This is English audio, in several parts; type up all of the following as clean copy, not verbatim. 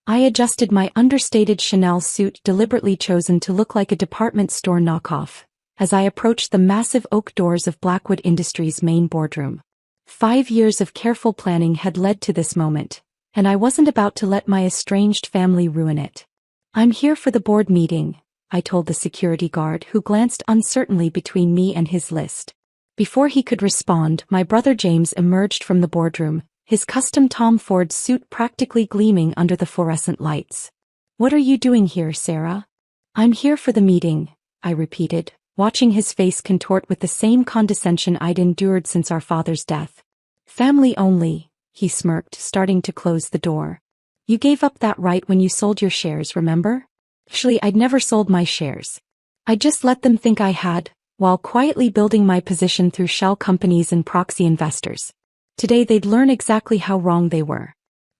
I adjusted my understated Chanel suit, deliberately chosen to look like a department store knockoff, as I approached the massive oak doors of Blackwood Industries' main boardroom. 5 years of careful planning had led to this moment, and I wasn't about to let my estranged family ruin it. "I'm here for the board meeting," I told the security guard, who glanced uncertainly between me and his list. Before he could respond, my brother James emerged from the boardroom, his custom Tom Ford suit practically gleaming under the fluorescent lights. "What are you doing here, Sarah?" "I'm here for the meeting," I repeated, watching his face contort with the same condescension I'd endured since our father's death. "Family only," he smirked, starting to close the door. "You gave up that right when you sold your shares, remember?" Actually, I'd never sold my shares. I just let them think I had, while quietly building my position through shell companies and proxy investors. Today they'd learn exactly how wrong they were.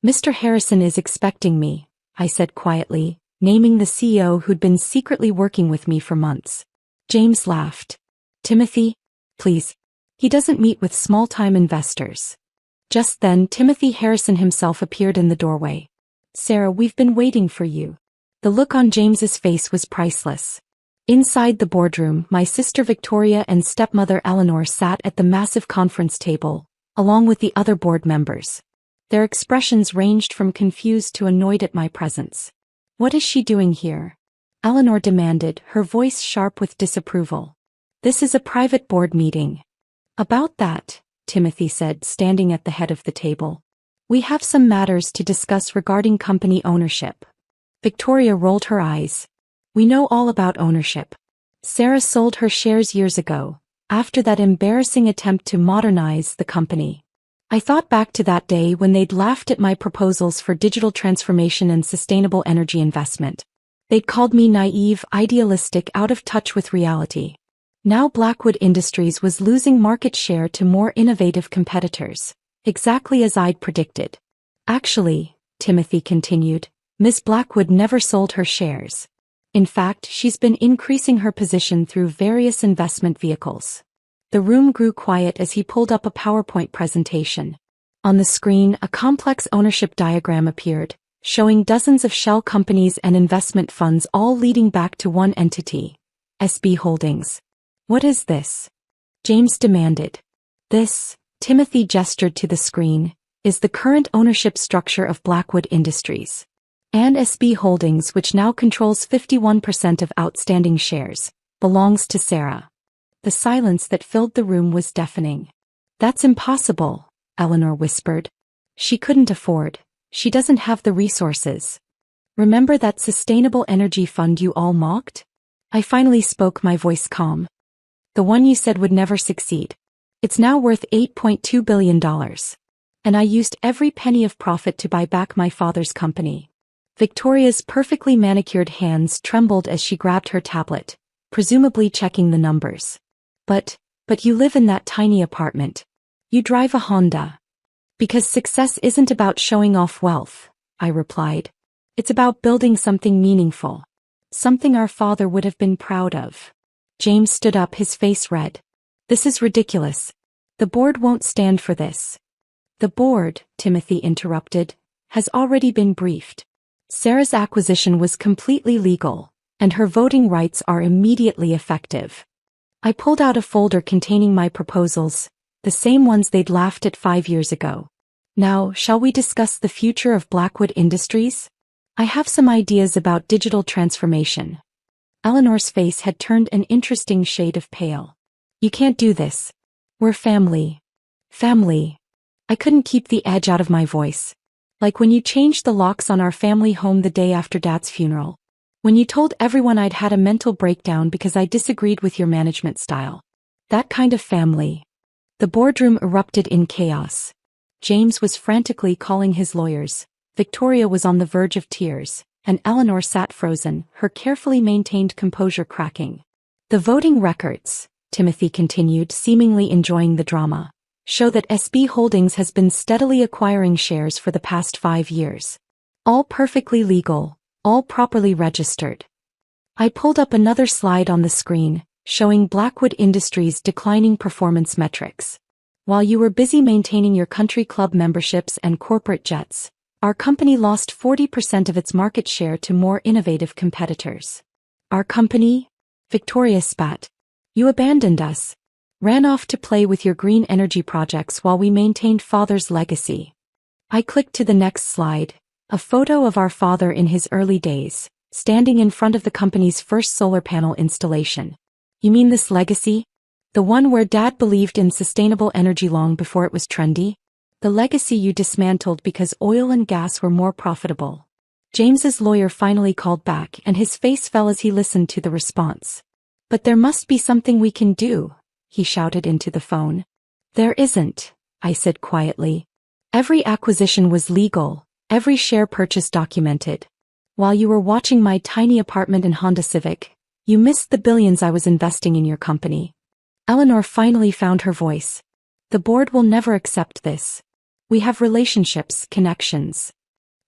"Mr. Harrison is expecting me," I said quietly, naming the CEO who'd been secretly working with me for months. James laughed. "Timothy? Please. He doesn't meet with small-time investors." Just then, Timothy Harrison himself appeared in the doorway. "Sarah, we've been waiting for you." The look on James's face was priceless. Inside the boardroom, my sister Victoria and stepmother Eleanor sat at the massive conference table, along with the other board members. Their expressions ranged from confused to annoyed at my presence. "What is she doing here?" Eleanor demanded, her voice sharp with disapproval. "This is a private board meeting." "About that," Timothy said, standing at the head of the table. "We have some matters to discuss regarding company ownership." Victoria rolled her eyes. "We know all about ownership. Sarah sold her shares years ago, after that embarrassing attempt to modernize the company." I thought back to that day when they'd laughed at my proposals for digital transformation and sustainable energy investment. They'd called me naive, idealistic, out of touch with reality. Now Blackwood Industries was losing market share to more innovative competitors, exactly as I'd predicted. "Actually," Timothy continued, "Ms. Blackwood never sold her shares. In fact, she's been increasing her position through various investment vehicles." The room grew quiet as he pulled up a PowerPoint presentation. On the screen, a complex ownership diagram appeared, showing dozens of shell companies and investment funds all leading back to one entity, SB Holdings. "What is this?" James demanded. "This," Timothy gestured to the screen, "is the current ownership structure of Blackwood Industries. And SB Holdings, which now controls 51% of outstanding shares, belongs to Sarah." The silence that filled the room was deafening. "That's impossible," Eleanor whispered. "She couldn't afford. She doesn't have the resources. Remember that sustainable energy fund you all mocked?" I finally spoke, my voice calm. "The one you said would never succeed. It's now worth $8.2 billion. And I used every penny of profit to buy back my father's company." Victoria's perfectly manicured hands trembled as she grabbed her tablet, presumably checking the numbers. But you live in that tiny apartment. You drive a Honda." "Because success isn't about showing off wealth," I replied. "It's about building something meaningful. Something our father would have been proud of." James stood up, his face red. "This is ridiculous. The board won't stand for this." "The board," Timothy interrupted, "has already been briefed. Sarah's acquisition was completely legal, and her voting rights are immediately effective." I pulled out a folder containing my proposals, the same ones they'd laughed at 5 years ago. "Now, shall we discuss the future of Blackwood Industries? I have some ideas about digital transformation." Eleanor's face had turned an interesting shade of pale. "You can't do this. We're family." "Family." I couldn't keep the edge out of my voice. "Like when you changed the locks on our family home the day after Dad's funeral. When you told everyone I'd had a mental breakdown because I disagreed with your management style. That kind of family." The boardroom erupted in chaos. James was frantically calling his lawyers, Victoria was on the verge of tears, and Eleanor sat frozen, her carefully maintained composure cracking. "The voting records," Timothy continued, seemingly enjoying the drama, "show that SB Holdings has been steadily acquiring shares for the past 5 years. All perfectly legal, all properly registered." I pulled up another slide on the screen, showing Blackwood Industries' declining performance metrics. "While you were busy maintaining your country club memberships and corporate jets, Our company lost 40% of its market share to more innovative competitors. Our company? Victoria spat. You abandoned us. Ran off to play with your green energy projects while we maintained father's legacy. I clicked to the next slide, a photo of our father in his early days, standing in front of the company's first solar panel installation. You mean this legacy? The one where Dad believed in sustainable energy long before it was trendy? The legacy you dismantled because oil and gas were more profitable. James's lawyer finally called back and his face fell as he listened to the response. But there must be something we can do, he shouted into the phone. There isn't, I said quietly. Every acquisition was legal, every share purchase documented. While you were watching my tiny apartment in Honda Civic, you missed the billions I was investing in your company. Eleanor finally found her voice. The board will never accept this. We have relationships, connections.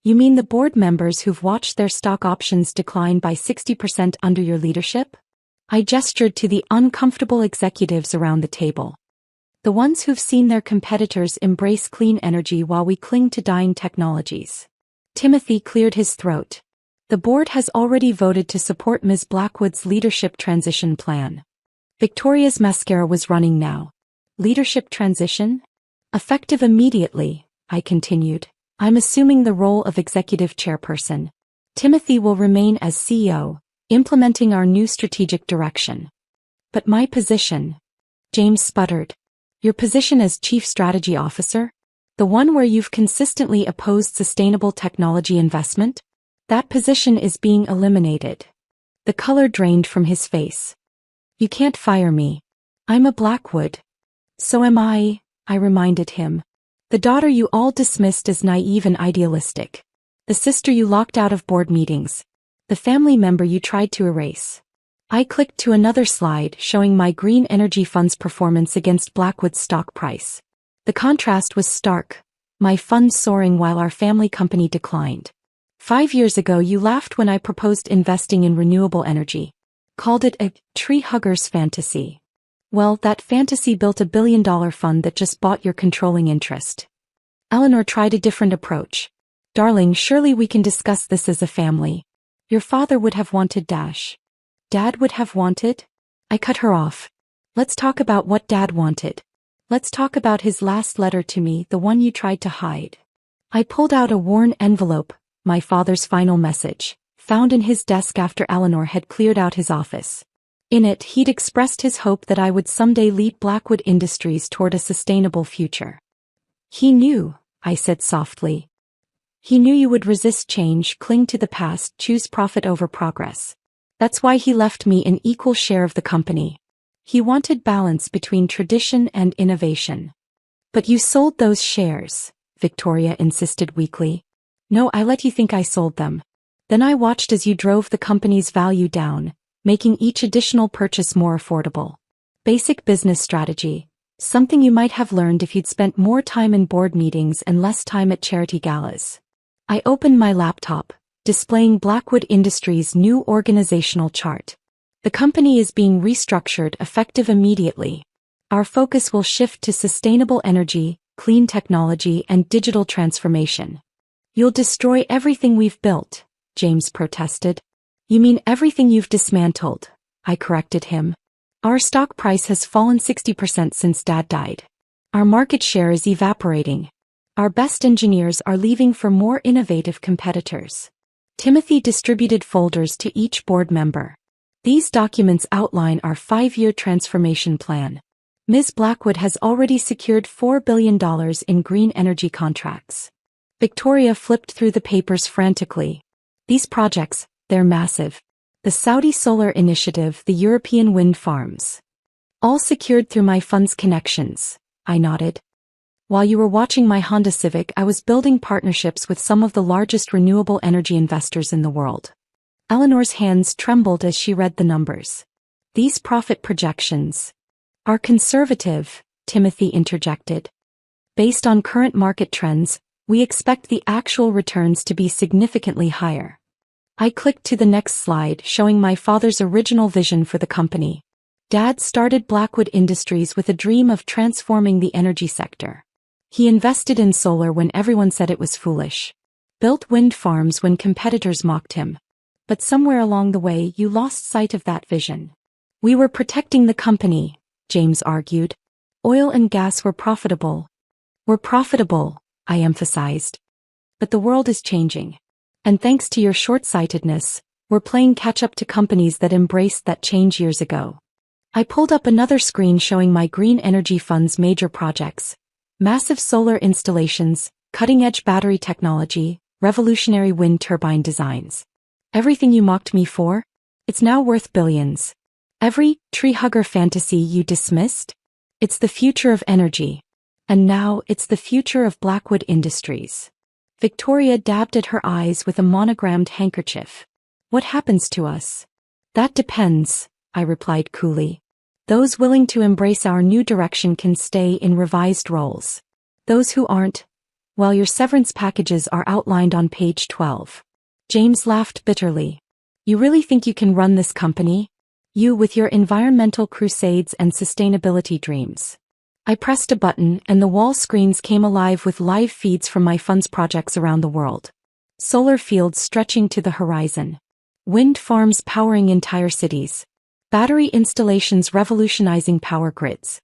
You mean the board members who've watched their stock options decline by 60% under your leadership? I gestured to the uncomfortable executives around the table. The ones who've seen their competitors embrace clean energy while we cling to dying technologies. Timothy cleared his throat. The board has already voted to support Ms. Blackwood's leadership transition plan. Victoria's mascara was running now. Leadership transition? Effective immediately, I continued. I'm assuming the role of executive chairperson. Timothy will remain as CEO, implementing our new strategic direction. But my position? James sputtered. Your position as Chief Strategy Officer? The one where you've consistently opposed sustainable technology investment? That position is being eliminated. The color drained from his face. You can't fire me. I'm a Blackwood. So am I reminded him. The daughter you all dismissed as naive and idealistic. The sister you locked out of board meetings. The family member you tried to erase. I clicked to another slide showing my green energy fund's performance against Blackwood's stock price. The contrast was stark, my funds soaring while our family company declined. 5 years ago you laughed when I proposed investing in renewable energy. Called it a tree hugger's fantasy. Well, that fantasy built a billion-dollar fund that just bought your controlling interest. Eleanor tried a different approach. Darling, surely we can discuss this as a family. Your father would have wanted dash. Dad would have wanted? I cut her off. Let's talk about what Dad wanted. Let's talk about his last letter to me, the one you tried to hide. I pulled out a worn envelope, my father's final message, found in his desk after Eleanor had cleared out his office. In it, he'd expressed his hope that I would someday lead Blackwood Industries toward a sustainable future. He knew, I said softly. He knew you would resist change, cling to the past, choose profit over progress. That's why he left me an equal share of the company. He wanted balance between tradition and innovation. But you sold those shares, Victoria insisted weakly. No, I let you think I sold them. Then I watched as you drove the company's value down, making each additional purchase more affordable. Basic business strategy, something you might have learned if you'd spent more time in board meetings and less time at charity galas. I opened my laptop, displaying Blackwood Industries' new organizational chart. The company is being restructured effective immediately. Our focus will shift to sustainable energy, clean technology, and digital transformation. You'll destroy everything we've built, James protested. You mean everything you've dismantled, I corrected him. Our stock price has fallen 60% since Dad died. Our market share is evaporating. Our best engineers are leaving for more innovative competitors. Timothy distributed folders to each board member. These documents outline our 5-year transformation plan. Ms. Blackwood has already secured $4 billion in green energy contracts. Victoria flipped through the papers frantically. These projects, they're massive. The Saudi Solar Initiative, the European wind farms. All secured through my fund's connections, I nodded. While you were watching my Honda Civic, I was building partnerships with some of the largest renewable energy investors in the world. Eleanor's hands trembled as she read the numbers. These profit projections are conservative, Timothy interjected. Based on current market trends, we expect the actual returns to be significantly higher. I clicked to the next slide showing my father's original vision for the company. Dad started Blackwood Industries with a dream of transforming the energy sector. He invested in solar when everyone said it was foolish. built wind farms when competitors mocked him. But somewhere along the way you lost sight of that vision. We were protecting the company, James argued. Oil and gas were profitable. We're profitable, I emphasized. But the world is changing. And thanks to your short-sightedness, we're playing catch-up to companies that embraced that change years ago. I pulled up another screen showing my green energy fund's major projects. Massive solar installations, cutting-edge battery technology, revolutionary wind turbine designs. Everything you mocked me for? It's now worth billions. Every tree-hugger fantasy you dismissed? It's the future of energy. And now it's the future of Blackwood Industries. Victoria dabbed at her eyes with a monogrammed handkerchief. What happens to us? That depends, I replied coolly. Those willing to embrace our new direction can stay in revised roles. Those who aren't, well, your severance packages are outlined on page 12. James laughed bitterly. You really think you can run this company? You with your environmental crusades and sustainability dreams. I pressed a button and the wall screens came alive with live feeds from my fund's projects around the world. Solar fields stretching to the horizon. Wind farms powering entire cities. Battery installations revolutionizing power grids.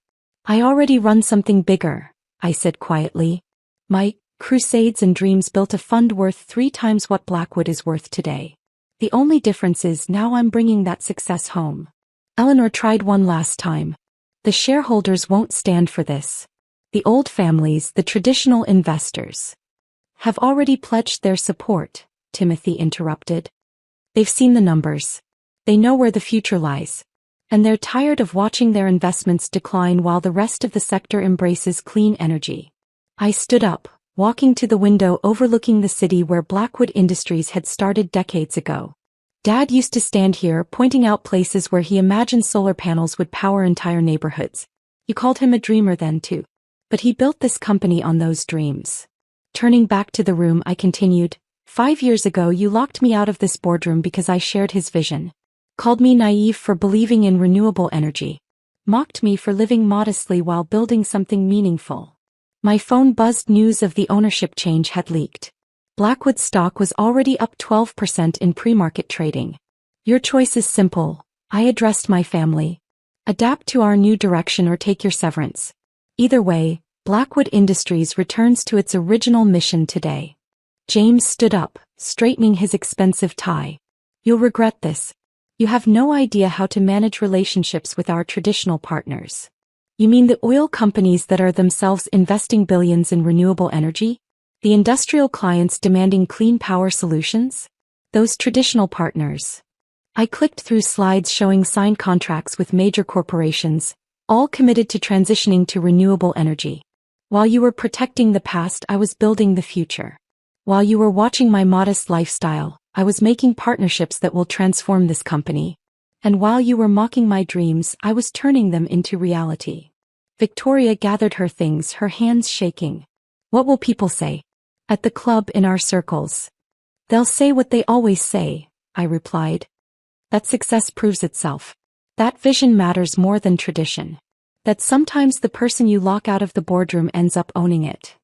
I already run something bigger, I said quietly. My crusades and dreams built a fund worth 3 times what Blackwood is worth today. The only difference is now I'm bringing that success home. Eleanor tried one last time. The shareholders won't stand for this. The old families, the traditional investors, have already pledged their support, Timothy interrupted. They've seen the numbers. They know where the future lies. And they're tired of watching their investments decline while the rest of the sector embraces clean energy. I stood up, walking to the window overlooking the city where Blackwood Industries had started decades ago. Dad used to stand here pointing out places where he imagined solar panels would power entire neighborhoods. You called him a dreamer then too. But he built this company on those dreams. Turning back to the room, I continued, 5 years ago you locked me out of this boardroom because I shared his vision. Called me naive for believing in renewable energy. Mocked me for living modestly while building something meaningful. My phone buzzed. News of the ownership change had leaked. Blackwood stock was already up 12% in pre-market trading. Your choice is simple, I addressed my family. Adapt to our new direction or take your severance. Either way, Blackwood Industries returns to its original mission today. James stood up, straightening his expensive tie. You'll regret this. You have no idea how to manage relationships with our traditional partners. You mean the oil companies that are themselves investing billions in renewable energy? The industrial clients demanding clean power solutions? Those traditional partners. I clicked through slides showing signed contracts with major corporations, all committed to transitioning to renewable energy. While you were protecting the past, I was building the future. While you were watching my modest lifestyle, I was making partnerships that will transform this company. And while you were mocking my dreams, I was turning them into reality. Victoria gathered her things, her hands shaking. What will people say? At the club, in our circles. They'll say what they always say, I replied. That success proves itself. That vision matters more than tradition. That sometimes the person you lock out of the boardroom ends up owning it.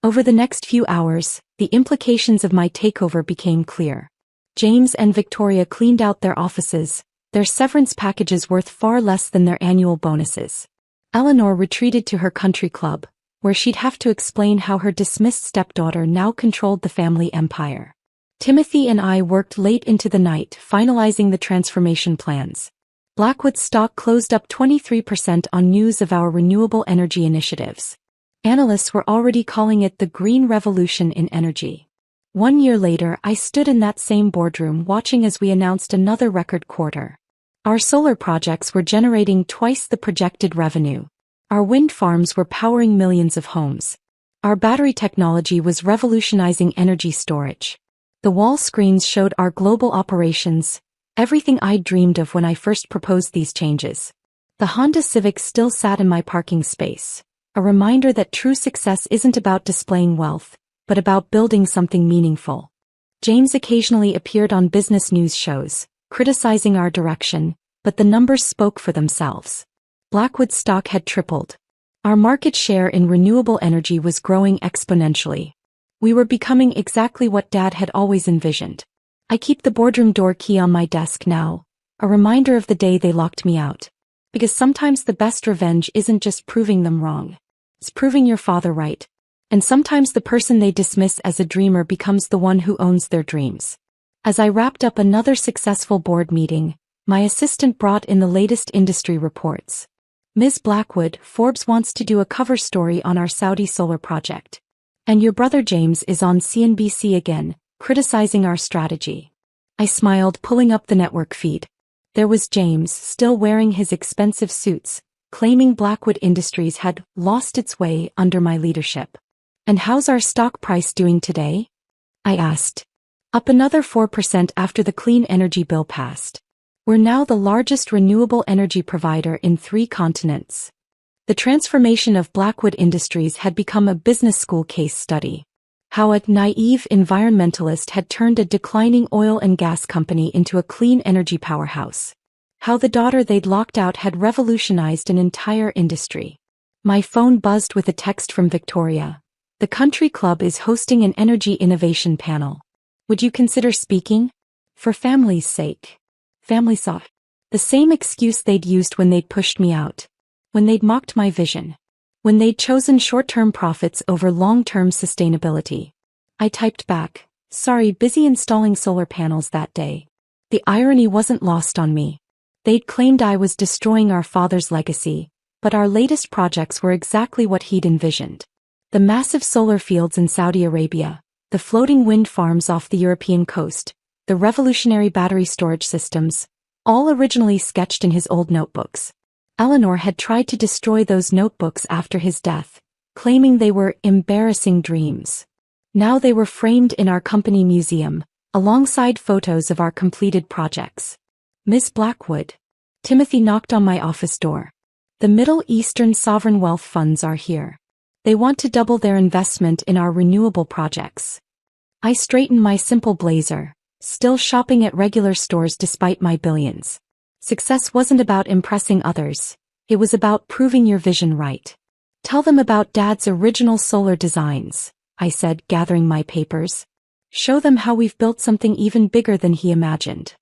Over the next few hours, the implications of my takeover became clear. James and Victoria cleaned out their offices, their severance packages worth far less than their annual bonuses. Eleanor retreated to her country club, where she'd have to explain how her dismissed stepdaughter now controlled the family empire. Timothy and I worked late into the night finalizing the transformation plans. Blackwood stock closed up 23% on news of our renewable energy initiatives. Analysts were already calling it the green revolution in energy. 1 year later, I stood in that same boardroom watching as we announced another record quarter. Our solar projects were generating twice the projected revenue. Our wind farms were powering millions of homes. Our battery technology was revolutionizing energy storage. The wall screens showed our global operations, everything I'd dreamed of when I first proposed these changes. The Honda Civic still sat in my parking space, a reminder that true success isn't about displaying wealth, but about building something meaningful. James occasionally appeared on business news shows, criticizing our direction, but the numbers spoke for themselves. Blackwood stock had tripled. Our market share in renewable energy was growing exponentially. We were becoming exactly what Dad had always envisioned. I keep the boardroom door key on my desk now, a reminder of the day they locked me out. Because sometimes the best revenge isn't just proving them wrong. It's proving your father right. And sometimes the person they dismiss as a dreamer becomes the one who owns their dreams. As I wrapped up another successful board meeting, my assistant brought in the latest industry reports. Ms. Blackwood, Forbes wants to do a cover story on our Saudi solar project. And your brother James is on CNBC again, criticizing our strategy. I smiled, pulling up the network feed. There was James, still wearing his expensive suits, claiming Blackwood Industries had lost its way under my leadership. And how's our stock price doing today? I asked. Up another 4% after the clean energy bill passed. We're now the largest renewable energy provider in 3 continents. The transformation of Blackwood Industries had become a business school case study. How a naive environmentalist had turned a declining oil and gas company into a clean energy powerhouse. How the daughter they'd locked out had revolutionized an entire industry. My phone buzzed with a text from Victoria. The country club is hosting an energy innovation panel. Would you consider speaking? For family's sake. Family saw. The same excuse they'd used when they'd pushed me out. When they'd mocked my vision. When they'd chosen short-term profits over long-term sustainability. I typed back, sorry, busy installing solar panels that day. The irony wasn't lost on me. They'd claimed I was destroying our father's legacy, but our latest projects were exactly what he'd envisioned. The massive solar fields in Saudi Arabia, the floating wind farms off the European coast, the revolutionary battery storage systems, all originally sketched in his old notebooks. Eleanor had tried to destroy those notebooks after his death, claiming they were embarrassing dreams. Now they were framed in our company museum, alongside photos of our completed projects. Miss Blackwood. Timothy knocked on my office door. The Middle Eastern sovereign wealth funds are here. They want to double their investment in our renewable projects. I straightened my simple blazer, still shopping at regular stores despite my billions. Success wasn't about impressing others, it was about proving your vision right. Tell them about Dad's original solar designs, I said, gathering my papers. Show them how we've built something even bigger than he imagined.